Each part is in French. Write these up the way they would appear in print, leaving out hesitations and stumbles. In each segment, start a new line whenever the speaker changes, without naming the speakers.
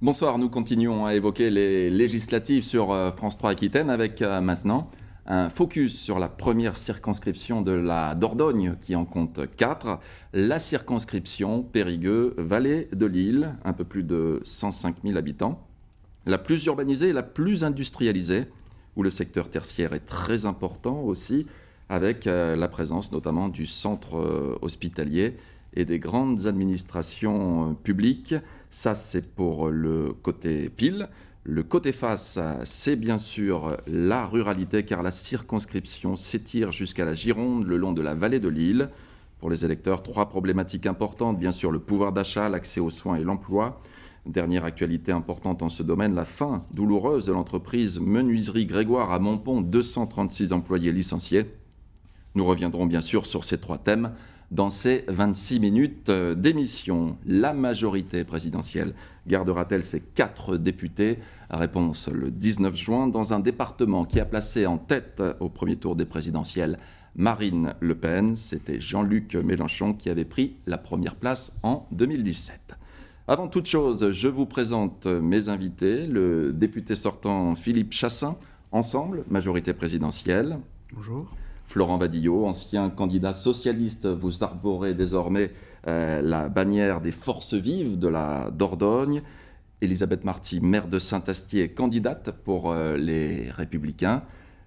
Bonsoir, nous continuons à évoquer les législatives sur France 3 Aquitaine avec maintenant un focus sur la première circonscription de la Dordogne qui en compte 4, la circonscription Périgueux-Vallée de Lille, un peu plus de 105 000 habitants, la plus urbanisée et la plus industrialisée, où le secteur tertiaire est très important aussi, avec la présence notamment du centre hospitalier et des grandes administrations publiques. Ça, c'est pour le côté pile. Le côté face, c'est bien sûr la ruralité, car la circonscription s'étire jusqu'à la Gironde, le long de la vallée de Lille. Pour les électeurs, 3 problématiques importantes. Bien sûr, le pouvoir d'achat, l'accès aux soins et l'emploi. Dernière actualité importante en ce domaine, la fin douloureuse de l'entreprise Menuiserie Grégoire à Montpont, 236 employés licenciés. Nous reviendrons bien sûr sur ces 3 thèmes dans ces 26 minutes d'émission. La majorité présidentielle gardera-t-elle ses 4 députés? Réponse le 19 juin, dans un département qui a placé en tête au premier tour des présidentielles Marine Le Pen. C'était Jean-Luc Mélenchon qui avait pris la première place en 2017. Avant toute chose, je vous présente mes invités. Le député sortant Philippe Chassaing, Ensemble, majorité présidentielle.
Bonjour.
Florent Badillo, ancien candidat socialiste, vous arborez désormais la bannière des forces vives de la Dordogne. Elisabeth Marty, maire de Saint-Astier, candidate pour les Républicains.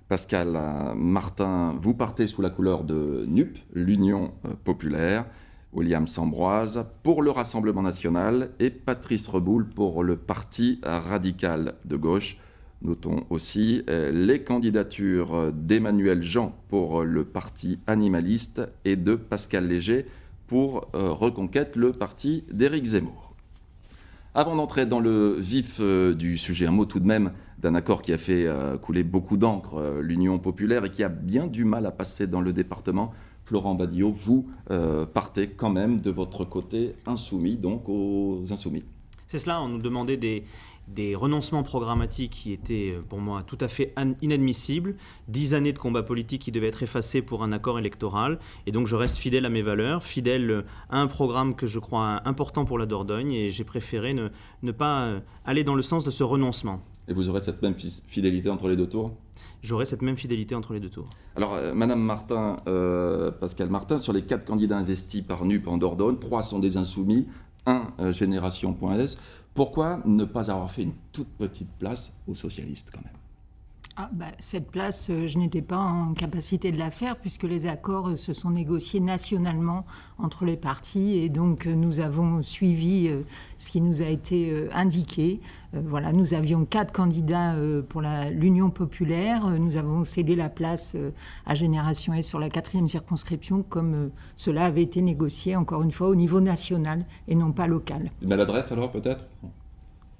Pascal Martin, vous partez sous la couleur de NUP, l'Union populaire. William Sambroise pour le Rassemblement national et Patrice Reboul pour le Parti radical de gauche. Notons aussi les candidatures d'Emmanuel Jean pour le Parti animaliste et de Pascal Léger pour Reconquête, le parti d'Éric Zemmour. Avant d'entrer dans le vif du sujet, un mot tout de même d'un accord qui a fait couler beaucoup d'encre, l'Union populaire, et qui a bien du mal à passer dans le département. Florent Badillo, vous partez quand même de votre côté insoumis, donc aux insoumis.
C'est cela, on nous demandait des renoncements programmatiques qui étaient pour moi tout à fait inadmissibles, 10 années de combat politique qui devaient être effacées pour un accord électoral, et donc je reste fidèle à mes valeurs, fidèle à un programme que je crois important pour la Dordogne, et j'ai préféré ne pas aller dans le sens de ce renoncement.
Et vous aurez cette même fidélité entre les 2 tours ?
J'aurai cette même fidélité entre les 2 tours.
Alors, Madame Martin, Pascal Martin, sur les 4 candidats investis par NUP en Dordogne, 3 sont des insoumis, 1 Génération.s. Pourquoi ne pas avoir fait une toute petite place aux socialistes quand même ?
Cette place, je n'étais pas en capacité de la faire puisque les accords se sont négociés nationalement entre les partis et donc nous avons suivi ce qui nous a été indiqué. Voilà, nous avions 4 candidats pour l'Union populaire. Nous avons cédé la place à Génération S sur la 4e circonscription comme cela avait été négocié encore une fois au niveau national et non pas local.
Une maladresse alors peut-être ?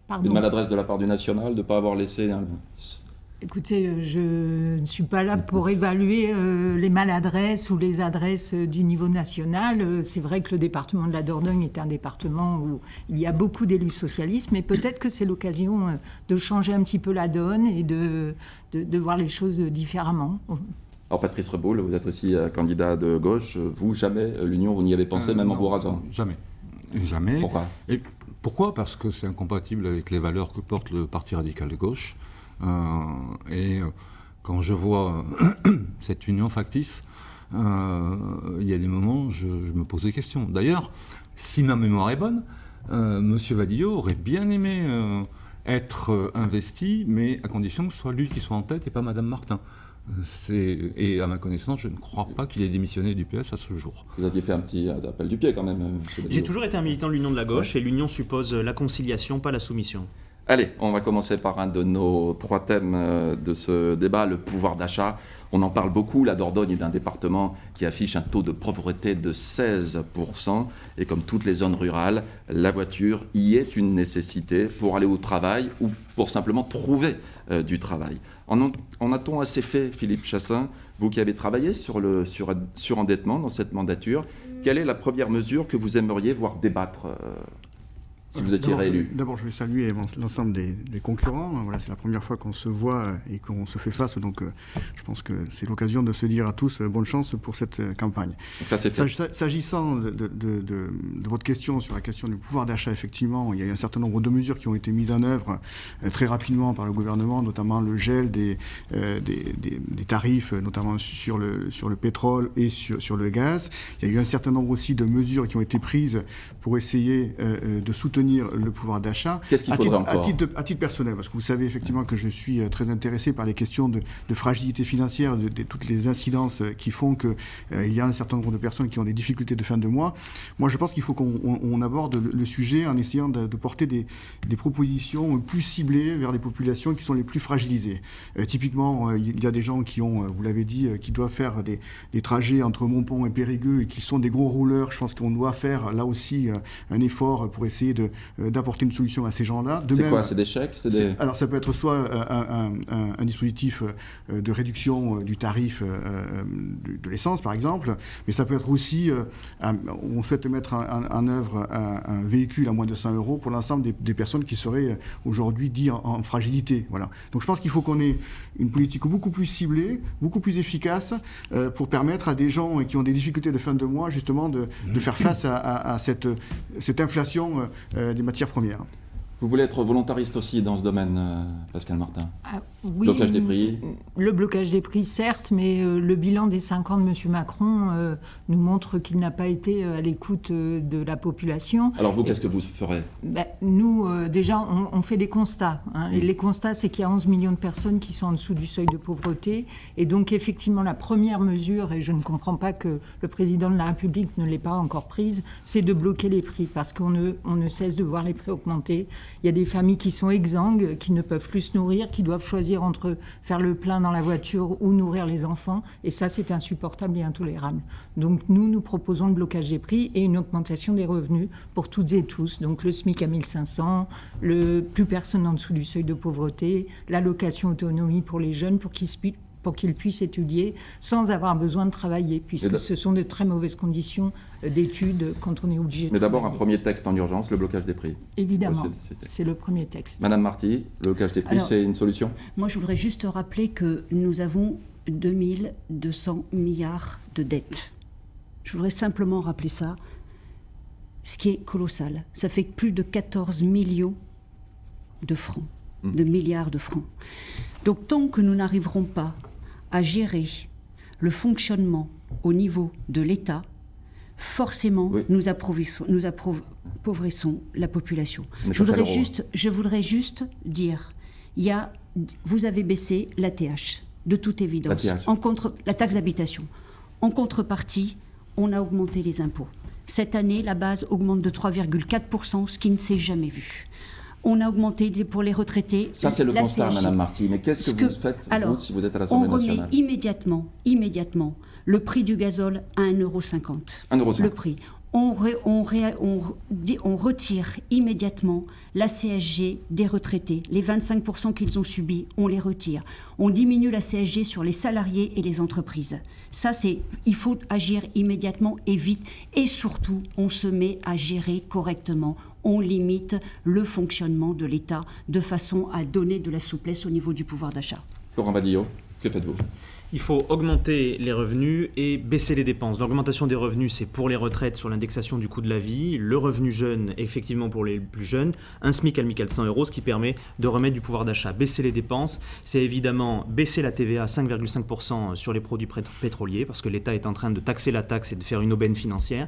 Pardon ?
Une maladresse de la part du national de ne pas avoir laissé...
Écoutez, je ne suis pas là pour évaluer les maladresses ou les adresses du niveau national. C'est vrai que le département de la Dordogne est un département où il y a beaucoup d'élus socialistes, mais peut-être que c'est l'occasion de changer un petit peu la donne et de voir les choses différemment.
Alors Patrice Reboul, vous êtes aussi candidat de gauche. Vous, jamais l'Union, vous n'y avez pensé, même en vous rasant ?
Jamais. Jamais.
Pourquoi ?
Et pourquoi ? Parce que c'est incompatible avec les valeurs que porte le Parti radical de gauche. Quand je vois cette union factice, il y a des moments où je me pose des questions. D'ailleurs, si ma mémoire est bonne, M. Vadillo aurait bien aimé être investi, mais à condition que ce soit lui qui soit en tête et pas Mme Martin. Et à ma connaissance, je ne crois pas qu'il ait démissionné du PS à ce jour.
Vous aviez fait un petit appel du pied quand même, M. Vadillo.
J'ai toujours été un militant de l'Union de la gauche, et l'Union suppose la conciliation, pas la soumission.
Allez, on va commencer par un de nos 3 thèmes de ce débat, le pouvoir d'achat. On en parle beaucoup, la Dordogne est un département qui affiche un taux de pauvreté de 16%. Et comme toutes les zones rurales, la voiture y est une nécessité pour aller au travail ou pour simplement trouver du travail. En a-t-on assez fait, Philippe Chassaing, vous qui avez travaillé sur le surendettement dans cette mandature, quelle est la première mesure que vous aimeriez voir débattre si vous étiez réélu?
D'abord, je vais saluer l'ensemble des concurrents. Voilà, c'est la première fois qu'on se voit et qu'on se fait face. Donc, je pense que c'est l'occasion de se dire à tous bonne chance pour cette campagne.
Donc ça, c'est fait.
S'agissant de votre question sur la question du pouvoir d'achat, effectivement, il y a eu un certain nombre de mesures qui ont été mises en œuvre très rapidement par le gouvernement, notamment le gel des tarifs, notamment sur le pétrole et sur le gaz. Il y a eu un certain nombre aussi de mesures qui ont été prises pour essayer de soutenir le pouvoir d'achat.
Qu'est-ce qu'il faudrait encore ?
À titre personnel, parce que vous savez effectivement que je suis très intéressé par les questions de fragilité financière, de toutes les incidences qui font qu'il y a un certain nombre de personnes qui ont des difficultés de fin de mois. Moi, je pense qu'il faut qu'on aborde le sujet en essayant de porter des propositions plus ciblées vers les populations qui sont les plus fragilisées. Typiquement, il y a des gens qui ont, vous l'avez dit, qui doivent faire des trajets entre Montpont et Périgueux et qui sont des gros rouleurs. Je pense qu'on doit faire là aussi un effort pour essayer d'apporter une solution à ces gens-là.
C'est quoi? C'est des chèques?
Alors ça peut être soit un dispositif de réduction du tarif de l'essence, par exemple, mais ça peut être aussi, on souhaite mettre en œuvre un véhicule à moins de 100 € pour l'ensemble des personnes qui seraient aujourd'hui dites en fragilité. Voilà. Donc je pense qu'il faut qu'on ait une politique beaucoup plus ciblée, beaucoup plus efficace pour permettre à des gens qui ont des difficultés de fin de mois justement de faire face à cette inflation des matières premières.
Vous voulez être volontariste aussi dans ce domaine, Pascale Martin?
Oui,
blocage des prix?
Le blocage des prix, certes, mais le bilan des 5 ans de M. Macron nous montre qu'il n'a pas été à l'écoute de la population.
Alors vous, qu'est-ce que vous ferez?
Nous, déjà, on fait des constats. Et les constats, c'est qu'il y a 11 millions de personnes qui sont en dessous du seuil de pauvreté. Et donc, effectivement, la première mesure, et je ne comprends pas que le président de la République ne l'ait pas encore prise, c'est de bloquer les prix, parce qu'on ne cesse de voir les prix augmenter. Il y a des familles qui sont exsangues, qui ne peuvent plus se nourrir, qui doivent choisir entre faire le plein dans la voiture ou nourrir les enfants. Et ça, c'est insupportable et intolérable. Donc nous proposons le blocage des prix et une augmentation des revenus pour toutes et tous. Donc le SMIC à 1500, plus personne en dessous du seuil de pauvreté, l'allocation autonomie pour les jeunes pour qu'ils puissent étudier sans avoir besoin de travailler, puisque ce sont de très mauvaises conditions d'études quand on est obligé de
Mais d'abord,
travailler.
un premier texte en urgence, le blocage des prix.
Évidemment, c'est le premier texte.
Madame Marty, le blocage des prix, c'est une solution?
Moi, je voudrais juste rappeler que nous avons 2200 milliards de dettes. Je voudrais simplement rappeler ça, ce qui est colossal. Ça fait plus de 14 millions de francs, de milliards de francs. Donc, tant que nous n'arriverons pas à gérer le fonctionnement au niveau de l'État, forcément,
oui,
nous appauvrissons la population. Je voudrais juste dire, vous avez baissé la TH, de toute évidence, la taxe d'habitation. En contrepartie, on a augmenté les impôts. Cette année, la base augmente de 3,4%, ce qui ne s'est jamais vu. On a augmenté pour les retraités.
Ça, c'est le constat, Madame Marty. Mais qu'est-ce que vous faites, vous, si vous êtes à l'Assemblée nationale?
On remet immédiatement le prix du gazole à 1,50 €.
1,50 €.
Le prix. On retire immédiatement la CSG des retraités. Les 25% qu'ils ont subis, on les retire. On diminue la CSG sur les salariés et les entreprises. Ça, il faut agir immédiatement et vite. Et surtout, on se met à gérer correctement. On limite le fonctionnement de l'État de façon à donner de la souplesse au niveau du pouvoir d'achat.
Laurent Badillo, que faites-vous?
Il faut augmenter les revenus et baisser les dépenses. L'augmentation des revenus, c'est pour les retraites sur l'indexation du coût de la vie. Le revenu jeune, effectivement pour les plus jeunes. Un SMIC à 1400 €, ce qui permet de remettre du pouvoir d'achat. Baisser les dépenses, c'est évidemment baisser la TVA à 5,5% sur les produits pétroliers, parce que l'État est en train de taxer la taxe et de faire une aubaine financière.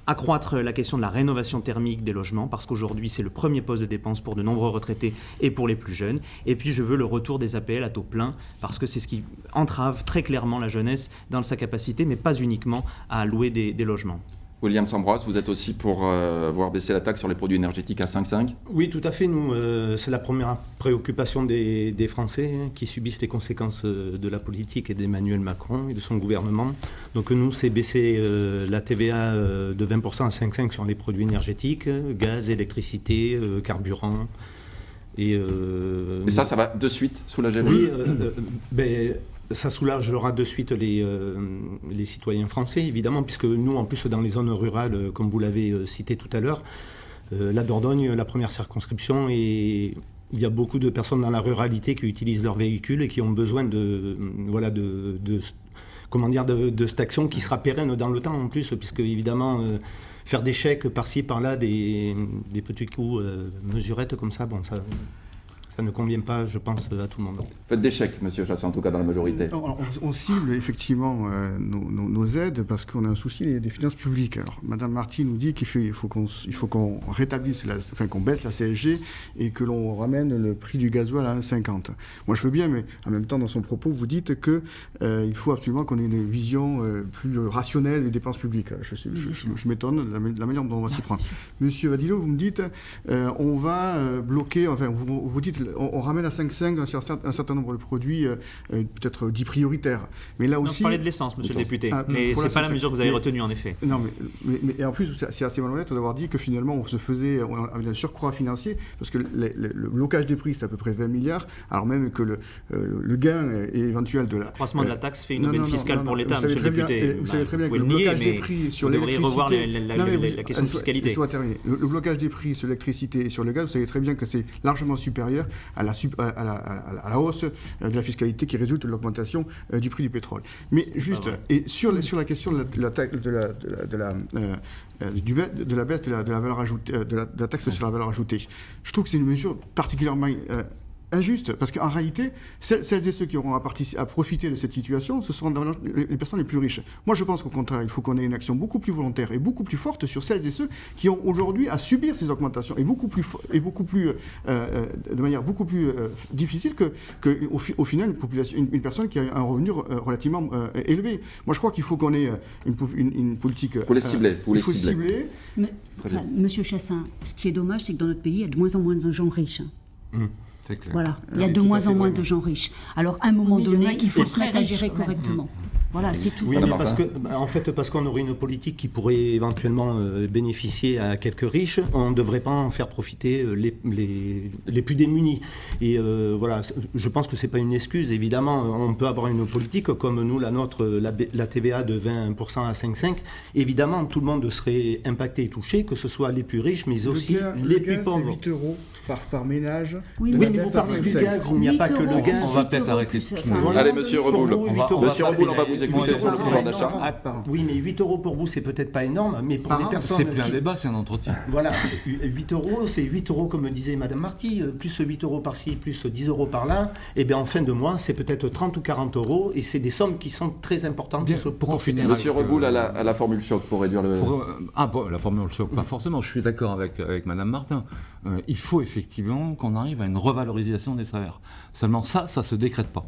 Accroître la question de la rénovation thermique des logements, parce qu'aujourd'hui, c'est le premier poste de dépense pour de nombreux retraités et pour les plus jeunes. Et puis, je veux le retour des APL à taux plein, parce que c'est ce qui entrave très clairement la jeunesse dans sa capacité, mais pas uniquement à louer des logements.
William Sambroise, vous êtes aussi pour voir baisser la taxe sur les produits énergétiques à 5,5 ?
Oui, tout à fait. Nous, c'est la première préoccupation des Français qui subissent les conséquences de la politique et d'Emmanuel Macron et de son gouvernement. Donc nous, c'est baisser la TVA de 20% à 5,5 sur les produits énergétiques, gaz, électricité, carburant. Et
ça va de suite soulager le...
Oui, ça soulagera de suite les citoyens français, évidemment, puisque nous, en plus, dans les zones rurales, comme vous l'avez cité tout à l'heure, La Dordogne, la première circonscription, et il y a beaucoup de personnes dans la ruralité qui utilisent leur véhicule et qui ont besoin de cette action qui sera pérenne dans le temps en plus, puisque évidemment faire des chèques par-ci par-là, des petits coups mesurettes comme ça, bon, ça ne convient pas, je pense, à tout le monde.
Faites des chèques, monsieur Chassaing, en tout cas dans la majorité.
On cible effectivement nos aides parce qu'on a un souci des finances publiques. Alors, Madame Marty nous dit qu'il faut qu'on rétablisse, qu'on baisse la CSG et que l'on ramène le prix du gasoil à 1,50. Moi, je veux bien, mais en même temps, dans son propos, vous dites qu'il faut absolument qu'on ait une vision plus rationnelle des dépenses publiques. Je m'étonne de la manière dont on va s'y prendre. Monsieur Vadillo, vous me dites, on va bloquer, enfin, vous dites, on ramène à 5,5 un certain nombre de produits, peut-être dits prioritaires. Mais là aussi...
Vous parlez de l'essence, monsieur le député. Mais ce n'est pas la mesure que vous avez retenue, en effet.
Non, mais en plus, c'est assez malhonnête d'avoir dit que finalement, on avait un surcroît financier, parce que le blocage des prix, c'est à peu près 20 milliards, alors même que le gain éventuel de la...
Le croissement de la taxe fait une aubaine fiscale pour l'État, monsieur le député.
Vous savez très bien que le blocage des prix sur l'électricité...
Vous devriez revoir la question de fiscalité.
Laissez-moi terminer. Le blocage des prix sur l'électricité et sur le gaz, vous savez très bien que c'est largement supérieur à la hausse de la fiscalité qui résulte de l'augmentation du prix du pétrole. Mais juste, et sur la question de la baisse de la valeur ajoutée, de la taxe sur la valeur ajoutée, je trouve que c'est une mesure particulièrement injuste, parce qu'en réalité, celles et ceux qui auront à profiter de cette situation, ce seront les personnes les plus riches. Moi, je pense qu'au contraire, il faut qu'on ait une action beaucoup plus volontaire et beaucoup plus forte sur celles et ceux qui ont aujourd'hui à subir ces augmentations, et de manière beaucoup plus difficile qu'au final une personne qui a un revenu relativement élevé. Moi, je crois qu'il faut qu'on ait une politique...
Vous les ciblez.
Il faut cibler.
Mais, Monsieur Chassaing, ce qui est dommage, c'est que dans notre pays, il y a de moins en moins de gens riches.
C'est clair.
Voilà, il y a de moins en moins de gens riches. Alors, à un moment donné, il faut se mettre à gérer correctement. Voilà, c'est tout.
Oui, mais parce qu'on aurait une politique qui pourrait éventuellement bénéficier à quelques riches, on ne devrait pas en faire profiter les plus démunis. Et voilà, je pense que ce n'est pas une excuse. Évidemment, on peut avoir une politique comme nous, la nôtre, la TVA de 20% à 5,5. Évidemment, tout le monde serait impacté et touché, que ce soit les plus riches, mais aussi les plus pauvres.
C'est 8 euros par ménage.
Oui, mais vous parlez du gaz, il n'y a pas que le gaz.
On va peut-être arrêter de piner.
Allez, monsieur Reboul. Monsieur Reboul, on va vous écouter sur ce pouvoir d'achat.
Oui, mais 8 euros pour vous, c'est peut-être pas énorme, mais pour les personnes...
C'est plus un débat, c'est un entretien.
Voilà, 8 euros, c'est 8 euros, comme disait Madame Marty, plus 8 euros par-ci, plus 10 euros par-là, et bien en fin de mois, c'est peut-être 30 ou 40 euros, et c'est des sommes qui sont très importantes pour finir.
Monsieur Reboul à la formule choc pour réduire le...
La formule choc, pas forcément, je suis d'accord avec Madame Martin. Il faut effectivement qu'on arrive à une revalorisation des salaires. Seulement ça se décrète pas.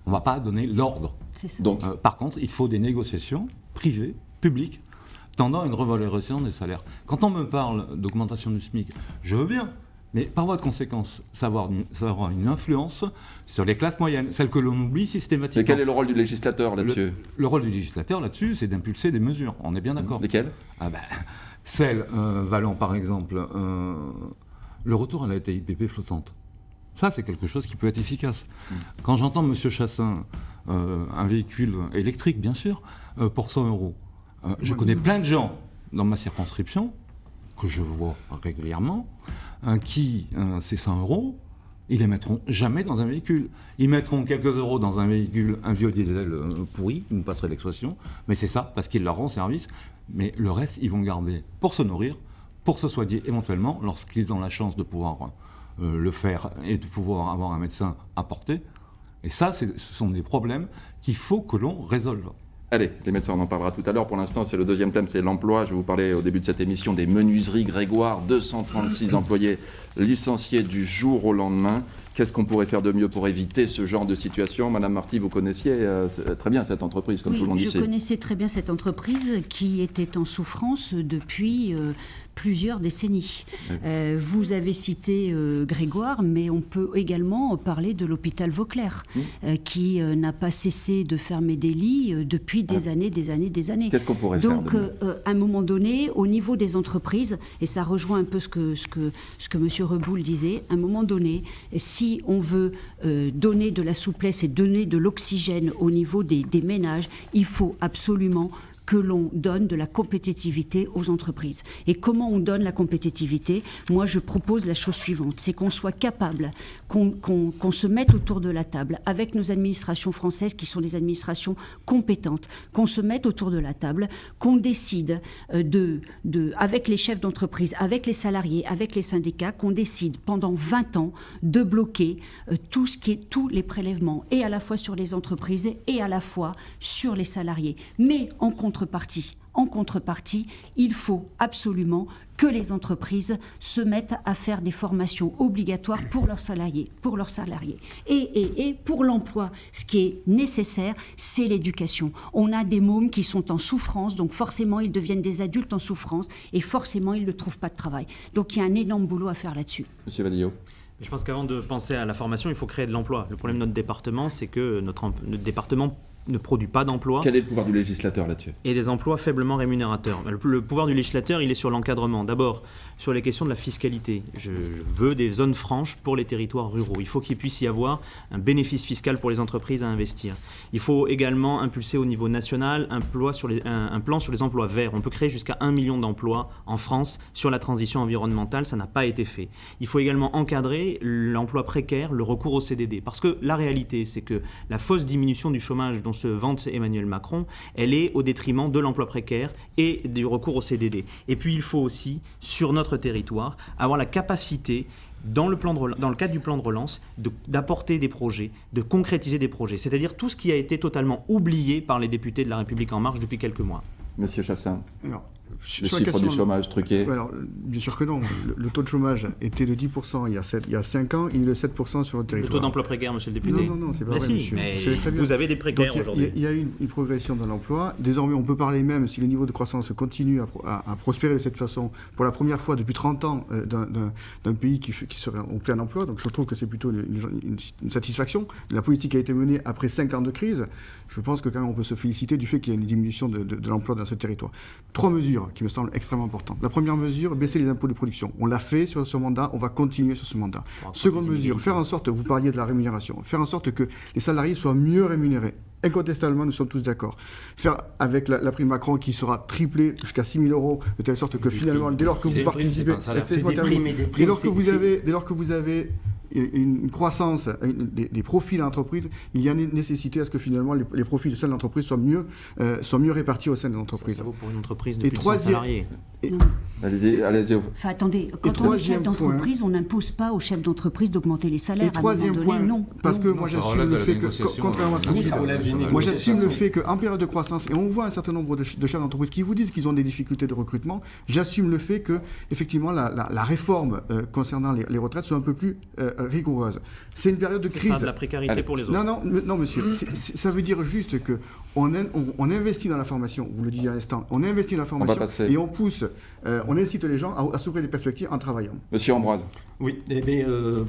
On ne va pas donner l'ordre. Donc, par contre, il faut des négociations privées, publiques, tendant à une revalorisation des salaires. Quand on me parle d'augmentation du SMIC, je veux bien, mais par voie de conséquence, ça va avoir une influence sur les classes moyennes, celles que l'on oublie systématiquement.
Et quel est le rôle du législateur là-dessus ?
Le rôle du législateur là-dessus, c'est d'impulser des mesures. On est bien d'accord.
Lesquelles ?
Celles valant, par exemple, le retour à la TIPP flottante. Ça, c'est quelque chose qui peut être efficace. Quand j'entends M. Chassaing, un véhicule électrique, bien sûr, pour 100 euros, je connais plein de gens dans ma circonscription, que je vois régulièrement, qui, ces 100 euros, ils les mettront jamais dans un véhicule. Ils mettront quelques euros dans un véhicule, un vieux diesel pourri, vous me passerez l'expression, mais c'est ça, parce qu'ils leur rendent service. Mais le reste, ils vont garder pour se nourrir, pour se soigner éventuellement, lorsqu'ils ont la chance de pouvoir le faire et de pouvoir avoir un médecin à portée. Et ça, ce sont des problèmes qu'il faut que l'on résolve.
Allez, les médecins, on en parlera tout à l'heure. Pour l'instant, c'est le deuxième thème, c'est l'emploi. Je vais vous parler au début de cette émission des menuiseries Grégoire. 236 employés licenciés du jour au lendemain. Qu'est-ce qu'on pourrait faire de mieux pour éviter ce genre de situation ? Madame Marty, vous connaissiez très bien cette entreprise, comme tout le monde ici.
Oui, je connaissais très bien cette entreprise qui était en souffrance depuis plusieurs décennies. Vous avez cité Grégoire, mais on peut également parler de l'hôpital Vauclair, qui n'a pas cessé de fermer des lits depuis des années.
Qu'est-ce qu'on pourrait faire de mieux ?
À un moment donné, au niveau des entreprises, et ça rejoint un peu ce que M. Reboul disait, à un moment donné, si on veut donner de la souplesse et donner de l'oxygène au niveau des ménages, il faut absolument que l'on donne de la compétitivité aux entreprises. Et comment on donne la compétitivité ? Moi, je propose la chose suivante, c'est qu'on soit capable, qu'on se mette autour de la table avec nos administrations françaises qui sont des administrations compétentes, qu'on se mette autour de la table, qu'on décide avec les chefs d'entreprise, avec les salariés, avec les syndicats, qu'on décide pendant 20 ans de bloquer tous les prélèvements, et à la fois sur les entreprises et à la fois sur les salariés. Mais en contrepartie, il faut absolument que les entreprises se mettent à faire des formations obligatoires pour leurs salariés. Et pour l'emploi, ce qui est nécessaire, c'est l'éducation. On a des mômes qui sont en souffrance, donc forcément ils deviennent des adultes en souffrance, et forcément ils ne trouvent pas de travail. Donc il y a un énorme boulot à faire là-dessus.
Monsieur Vadillo.
Je pense qu'avant de penser à la formation, il faut créer de l'emploi. Le problème de notre département, c'est que notre département ne produit pas d'emplois.
Quel est le pouvoir du législateur là-dessus ?
Et des emplois faiblement rémunérateurs. Le pouvoir du législateur, il est sur l'encadrement. D'abord, sur les questions de la fiscalité. Je veux des zones franches pour les territoires ruraux. Il faut qu'il puisse y avoir un bénéfice fiscal pour les entreprises à investir. Il faut également impulser au niveau national un plan sur les emplois verts. On peut créer jusqu'à 1 million d'emplois en France sur la transition environnementale. Ça n'a pas été fait. Il faut également encadrer l'emploi précaire, le recours au CDD. Parce que la réalité, c'est que la fausse diminution du chômage dont se vante Emmanuel Macron, elle est au détriment de l'emploi précaire et du recours au CDD. Et puis il faut aussi, sur notre territoire, avoir la capacité, dans le cadre du plan de relance, d'apporter des projets, de concrétiser des projets. C'est-à-dire tout ce qui a été totalement oublié par les députés de La République En Marche depuis quelques mois.
Monsieur Chassaing.
Alors,
le chiffre du chômage truqué.
Alors, bien sûr que non. Le taux de chômage était de 10% il y a 5 ans, il est de 7% sur le territoire.
Le taux d'emploi précaire, monsieur le député.
Non, c'est pas vrai, monsieur.
Mais
Vous savez très bien.
vous avez des précaires aujourd'hui.
Il y a eu une progression dans l'emploi. Désormais, on peut parler même, si le niveau de croissance continue à prospérer de cette façon, pour la première fois depuis 30 ans, d'un pays qui serait en plein emploi. Donc je trouve que c'est plutôt une satisfaction. La politique a été menée après 5 ans de crise. Je pense que quand même on peut se féliciter du fait qu'il y a une diminution de l'emploi dans ce territoire. 3 mesures qui me semblent extrêmement importantes. La première mesure, baisser les impôts de production. On l'a fait sur ce mandat, on va continuer sur ce mandat. Seconde mesure, faire en sorte, vous parliez de la rémunération, faire en sorte que les salariés soient mieux rémunérés. Incontestablement, nous sommes tous d'accord. Faire avec la prime Macron qui sera triplée jusqu'à 6 000 euros, de telle sorte que finalement, dès lors que vous participez, dès lors que vous avez une croissance, des profits d'entreprise, il y a nécessité à ce que finalement les profits de celle d'entreprise soient mieux répartis au sein de l'entreprise.
Ça vaut pour une entreprise de plus de 100 salariés.
Allez-y.
Enfin, attendez, quand on est chef d'entreprise, on n'impose pas aux chefs d'entreprise d'augmenter les salaires.
Et troisième point, parce que moi j'assume le fait que, contrairement à ce que vous dites, moi j'assume le fait qu'en période de croissance, et on voit un certain nombre de chefs d'entreprise qui vous disent qu'ils ont des difficultés de recrutement, j'assume le fait que, effectivement, la réforme concernant les retraites soit un peu plus rigoureuse. C'est une période de crise.
C'est ça, de la précarité pour les autres.
Non, monsieur. Ça veut dire juste que on investit dans la formation, vous le disiez à l'instant, on investit dans la formation et on pousse, on incite les gens à s'ouvrir des perspectives en travaillant.
Monsieur Ambroise.
Oui,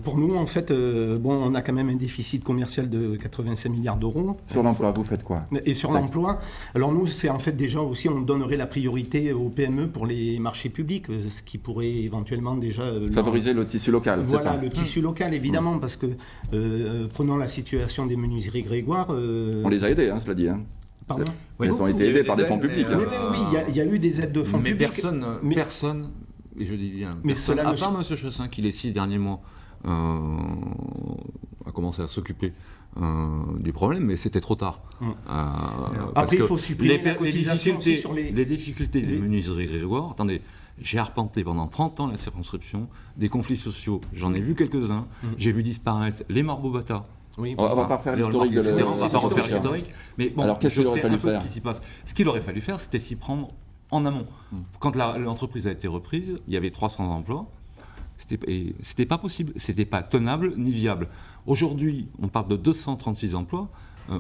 pour nous, en fait, on a quand même un déficit commercial de 85 milliards d'euros.
Sur l'emploi, vous faites quoi ?
Et sur l'emploi, alors nous, c'est en fait déjà aussi, on donnerait la priorité aux PME pour les marchés publics, ce qui pourrait éventuellement déjà...
favoriser le tissu local, c'est ça ?
Voilà, le tissu local, évidemment, parce que prenons la situation des menuiseries Grégoire...
on les a aidés, cela dit.
Pardon ?
Elles ont été aidées par des fonds publics.
Oui, il y a eu des aides de fonds publics.
Mais personne, et je dis bien, personne, à part M. Chassaing, qui les 6 derniers mois a commencé à s'occuper du problème, mais c'était trop tard.
Après, il faut supprimer la cotisation aussi sur
les difficultés des menuiseries Grégoire. Attendez, j'ai arpenté pendant 30 ans la circonscription, des conflits sociaux, j'en ai vu quelques-uns, j'ai vu disparaître les Marbobata.
Oui, on va pas faire l'historique de
on va pas refaire l'historique. Mais bon,
alors qu'est-ce qu'il aurait fallu faire ?
Ce qu'il aurait fallu faire, c'était s'y prendre en amont. Quand l'entreprise a été reprise, il y avait 300 emplois. C'était pas possible, c'était pas tenable ni viable. Aujourd'hui, on parle de 236 emplois.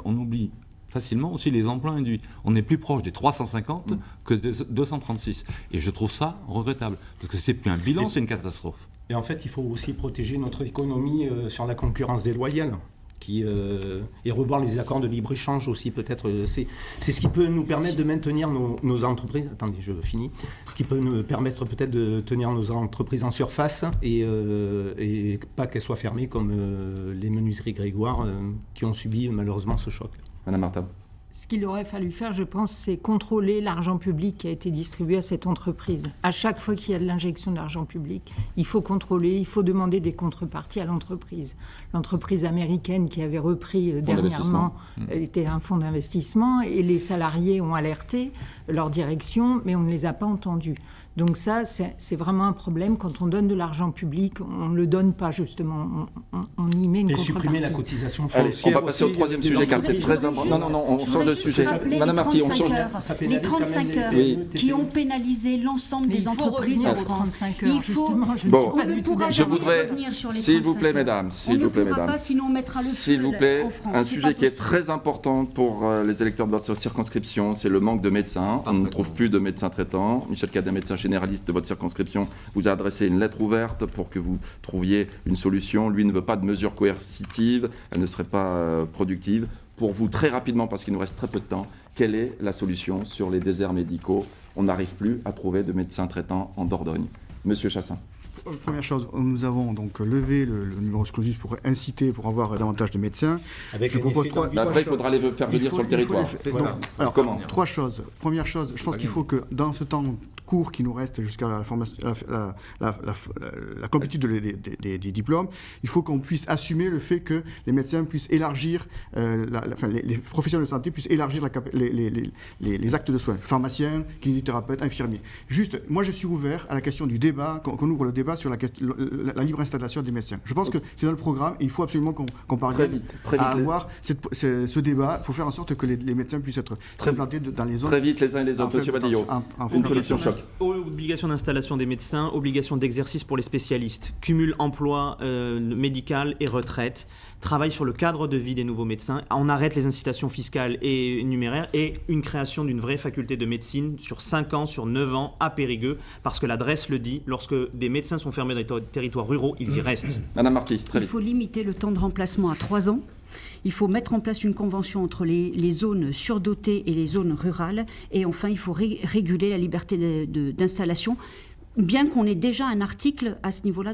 On oublie facilement aussi les emplois induits. On est plus proche des 350 que des 236. Et je trouve ça regrettable. Parce que c'est plus un bilan, c'est une catastrophe.
Et en fait, il faut aussi protéger notre économie sur la concurrence déloyale. Et revoir les accords de libre-échange aussi, peut-être. C'est ce qui peut nous permettre de maintenir nos entreprises. Attendez, je finis. Ce qui peut nous permettre peut-être de tenir nos entreprises en surface et pas qu'elles soient fermées comme les menuiseries Grégoire qui ont subi malheureusement ce choc.
Madame Martin.
Ce qu'il aurait fallu faire, je pense, c'est contrôler l'argent public qui a été distribué à cette entreprise. À chaque fois qu'il y a de l'injection d'argent public, il faut contrôler, il faut demander des contreparties à l'entreprise. L'entreprise américaine qui avait repris dernièrement était un fonds d'investissement et les salariés ont alerté leur direction, mais on ne les a pas entendus. Donc ça, c'est vraiment un problème. Quand on donne de l'argent public, on ne le donne pas, justement. On y met une contrepartie.
Et supprimer la cotisation
Allez,
foncière.
on va passer au troisième sujet, car c'est très important. Non, on change de sujet. Madame Marty, on change.
Les 35 heures qui ont pénalisé l'ensemble des entreprises en France.
35 heures, justement.
Bon,
je
voudrais, s'il vous plaît, mesdames, s'il vous plaît, mesdames,
pas, sinon on mettra le
s'il vous plaît,
en France.
un sujet qui est très important pour les électeurs de votre circonscription, c'est le manque de médecins. On ne trouve plus de médecins traitants. Michel Cadet, médecin généraliste de votre circonscription, vous a adressé une lettre ouverte pour que vous trouviez une solution. Lui ne veut pas de mesures coercitives, elle ne serait pas productive. Pour vous, très rapidement, parce qu'il nous reste très peu de temps, quelle est la solution sur les déserts médicaux? On n'arrive plus à trouver de médecins traitants en Dordogne. Monsieur Chassaing.
Première chose, nous avons donc levé le numéro exclusif pour inciter, pour avoir davantage de médecins.
Je propose
Après, il faudra les faire venir sur le territoire.
Voilà. Alors,
comment?
3 choses. Première chose, je pense qu'il faut que dans ce temps court qui nous reste jusqu'à la formation, la complétude des diplômes, il faut qu'on puisse assumer le fait que les médecins puissent élargir, les professionnels de santé puissent élargir les actes de soins. Pharmaciens, kinésithérapeutes, infirmiers. Juste, moi je suis ouvert à la question du débat, qu'on ouvre le débat sur la libre installation des médecins. Je pense que c'est dans le programme et il faut absolument qu'on parvienne à avoir ce débat. Il faut faire en sorte que les médecins puissent être implantés dans les zones.
Très vite les uns et les autres. Monsieur Badillo, une solution choc.
Obligation d'installation des médecins, obligation d'exercice pour les spécialistes, cumul emploi médical et retraite, travail sur le cadre de vie des nouveaux médecins, on arrête les incitations fiscales et numéraires et une création d'une vraie faculté de médecine sur 5 ans, sur 9 ans à Périgueux, parce que l'adresse le dit, lorsque des médecins sont fermés dans les territoires ruraux, ils y restent.
Madame Marty, très vite.
Il faut limiter le temps de remplacement à 3 ans. Il faut mettre en place une convention entre les zones surdotées et les zones rurales. Et enfin, il faut réguler la liberté d'installation, bien qu'on ait déjà un article à ce niveau-là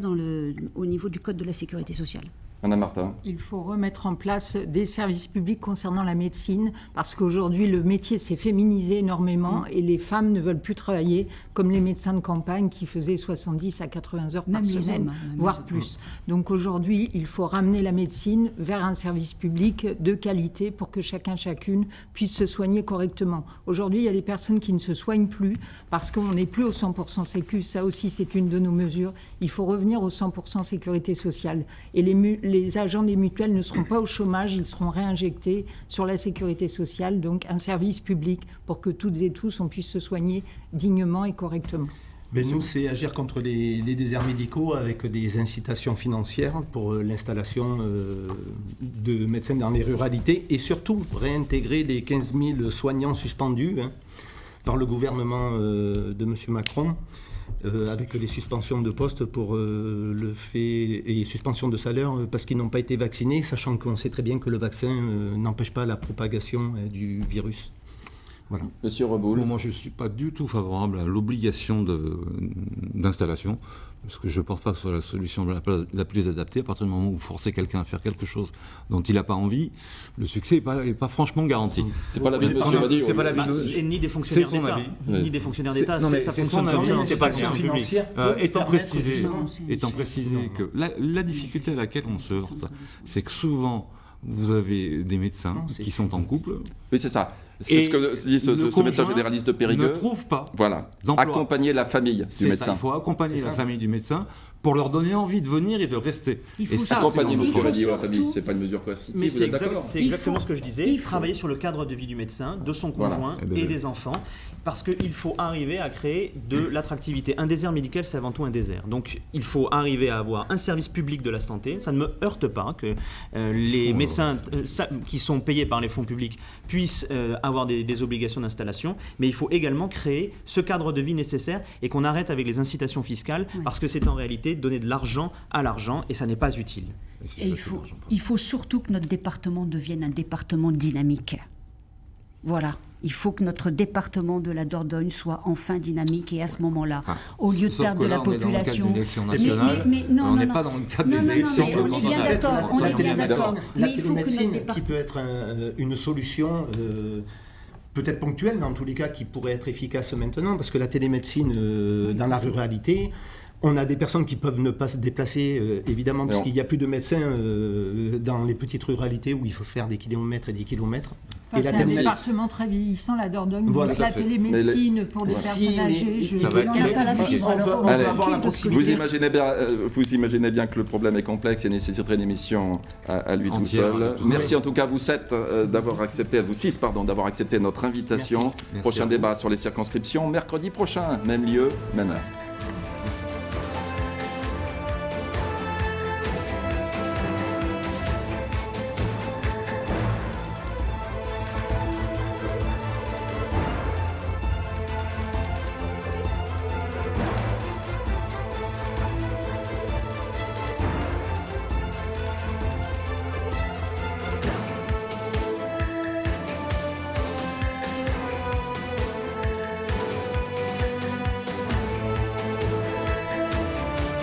au niveau du Code de la sécurité sociale.
Madame Martin.
Il faut remettre en place des services publics concernant la médecine, parce qu'aujourd'hui, le métier s'est féminisé énormément et les femmes ne veulent plus travailler comme les médecins de campagne qui faisaient 70 à 80 heures par semaine, voire plus. Donc aujourd'hui, il faut ramener la médecine vers un service public de qualité pour que chacune puisse se soigner correctement. Aujourd'hui, il y a des personnes qui ne se soignent plus parce qu'on n'est plus au 100% sécu. Ça aussi, c'est une de nos mesures. Il faut revenir au 100% sécurité sociale. Et les agents des mutuelles ne seront pas au chômage, ils seront réinjectés sur la sécurité sociale, donc un service public pour que toutes et tous on puisse se soigner dignement et correctement.
Mais nous, c'est agir contre les déserts médicaux avec des incitations financières pour l'installation de médecins dans les ruralités et surtout réintégrer les 15 000 soignants suspendus par le gouvernement de M. Macron. Avec les suspensions de poste pour le fait et suspension de salaire parce qu'ils n'ont pas été vaccinés, sachant qu'on sait très bien que le vaccin n'empêche pas la propagation du virus. Voilà.
Monsieur Reboul.
Moi, je ne suis pas du tout favorable à l'obligation d'installation, parce que je ne pense pas que ce soit la solution la plus adaptée. À partir du moment où vous forcez quelqu'un à faire quelque chose dont il n'a pas envie, le succès n'est pas franchement garanti.
C'est pas l'avis de monsieur Badillo.
C'est pas l'avis
Et ni des fonctionnaires d'État. Ni des fonctionnaires d'État. Ça fonctionne comme ça.
C'est pas le sien.
Financière
Étant précisé que la difficulté à laquelle on se heurte, c'est que souvent, vous avez des médecins qui sont en couple.
Oui, c'est ça. C'est ce que dit ce médecin généraliste de Périgueux.
Ne trouve pas.
Voilà. Accompagner la famille du médecin.
Il faut accompagner la famille du médecin pour leur donner envie de venir et de rester.
Et ça, accompagner la famille, c'est pas une mesure coercitive.
Mais c'est exactement ce que je disais. Travailler sur le cadre de vie du médecin, de son conjoint et des enfants, parce qu'il faut arriver à créer de l'attractivité. Un désert médical, c'est avant tout un désert. Donc, il faut arriver à avoir un service public de la santé. Ça ne me heurte pas que les médecins qui sont payés par les fonds publics puissent avoir des obligations d'installation, mais il faut également créer ce cadre de vie nécessaire et qu'on arrête avec les incitations fiscales, parce que c'est en réalité donner de l'argent à l'argent et ça n'est pas utile.
Et il faut surtout que notre département devienne un département dynamique. Voilà. Il faut que notre département de la Dordogne soit enfin dynamique et à ce moment-là, au lieu de perdre de la population...
On n'est pas dans le cadre d'une élection nationale.
On est bien d'accord, on est bien d'accord.
La télémédecine qui peut être une solution... peut-être ponctuelle, mais en tous les cas qui pourrait être efficace maintenant, parce que la télémédecine dans la ruralité, on a des personnes qui peuvent ne pas se déplacer, évidemment, parce qu'il n'y a plus de médecins dans les petites ruralités où il faut faire des kilomètres et des kilomètres.
Ça, c'est un département très vieillissant, la Dordogne. Voilà, donc la télémédecine pour des personnes âgées, je n'ai pas la fibre.
Vous imaginez bien que le problème est complexe et nécessiterait une émission à lui tout seul. Merci en tout cas à vous 6 d'avoir accepté notre invitation. Merci. Prochain débat sur les circonscriptions, mercredi prochain, même lieu, même heure.